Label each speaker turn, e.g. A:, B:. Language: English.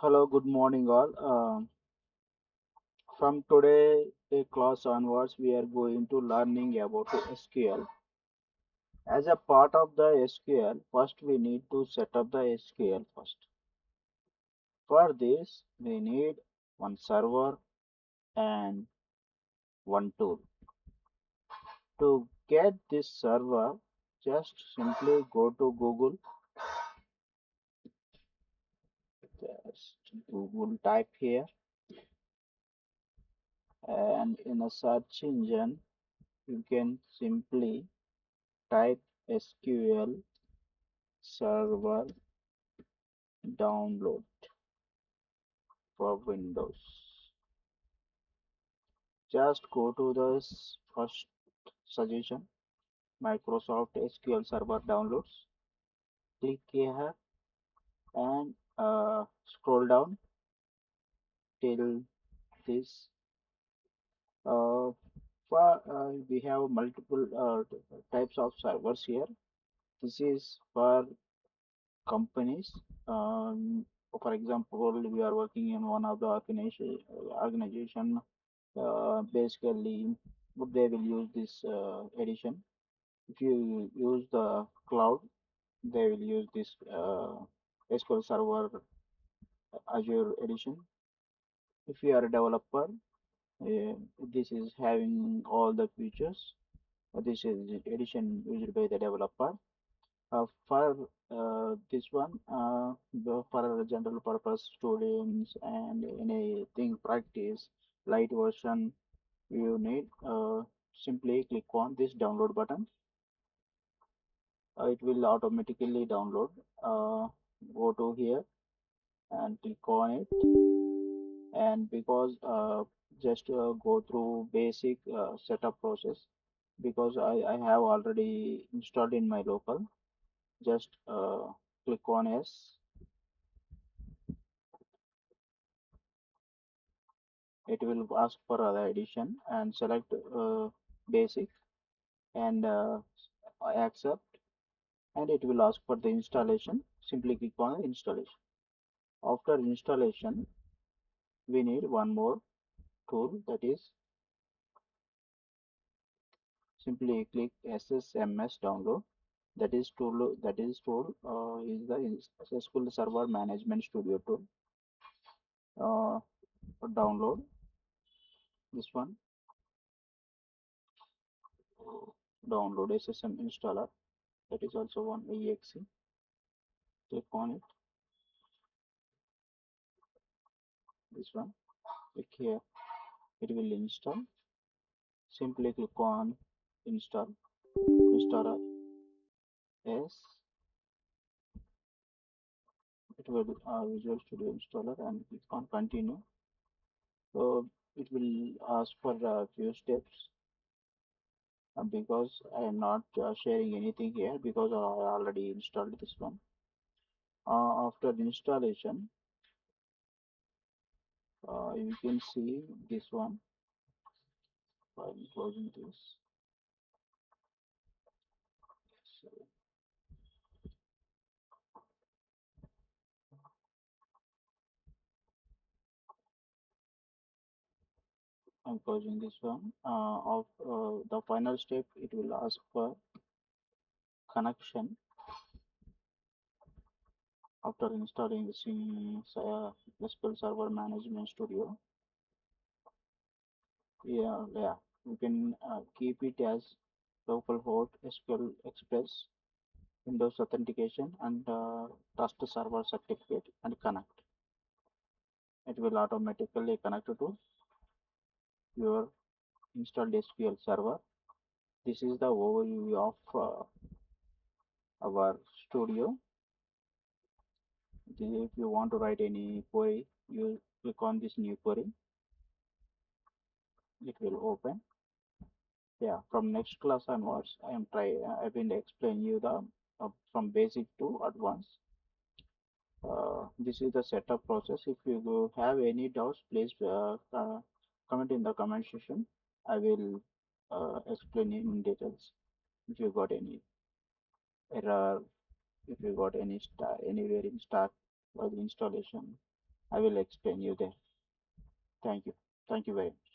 A: Hello, good morning, all. From today class onwards, we are going to learning about SQL. As a part of the SQL, first we need to set up the SQL first. For this, we need one server and one tool. To get this server, just simply go to Google. Just Google type here, and in a search engine, you can simply type SQL Server download for Windows. Just go to the first suggestion, Microsoft SQL Server downloads. Click here and scroll down till this. Uh, we have multiple types of servers here. This is for companies. Um, for example, we are working in one of the organization. Basically, they will use this edition. If you use the cloud, they will use this SQL Server Azure edition. If you are a developer, this is having all the features. This is edition used by the developer. For this one, for general purpose students and anything practice light version, you need simply click on this download button. It will automatically download. Go to here and click on it, and because just go through basic setup process, because I have already installed in my local. Just click on yes. It will ask for other edition and select basic and accept, and it will ask for the installation. Simply click on installation. After installation, we need one more tool, that is simply click SSMS download. That is tool is the SQL Server Management Studio tool. Uh, Download this one. Download SSM installer. That is also one exe. Click on it. This one. Click here. It will install. Simply click on install. Installer. Yes. It will Visual Studio installer, and click on continue. So it will ask for a few steps, because I am not sharing anything here because I already installed this one. After installation, you can see this one. I'm closing this. So I'm closing this one. Of the final step, it will ask for connection. After installing the SQL Server Management Studio, yeah, you can keep it as localhost SQL Express, Windows authentication, and trust server certificate, and connect. It will automatically connect to your installed SQL server. This is the overview of our studio. If you want to write any query, you click on this new query. It will open. Yeah, from next class onwards, I've been explaining you the from basic to advanced. This is the setup process. If you have any doubts, please comment in the comment section. I will explain in details. If you got any error, if you got any anywhere in start while installation, I will explain you there. Thank you. Thank you very much.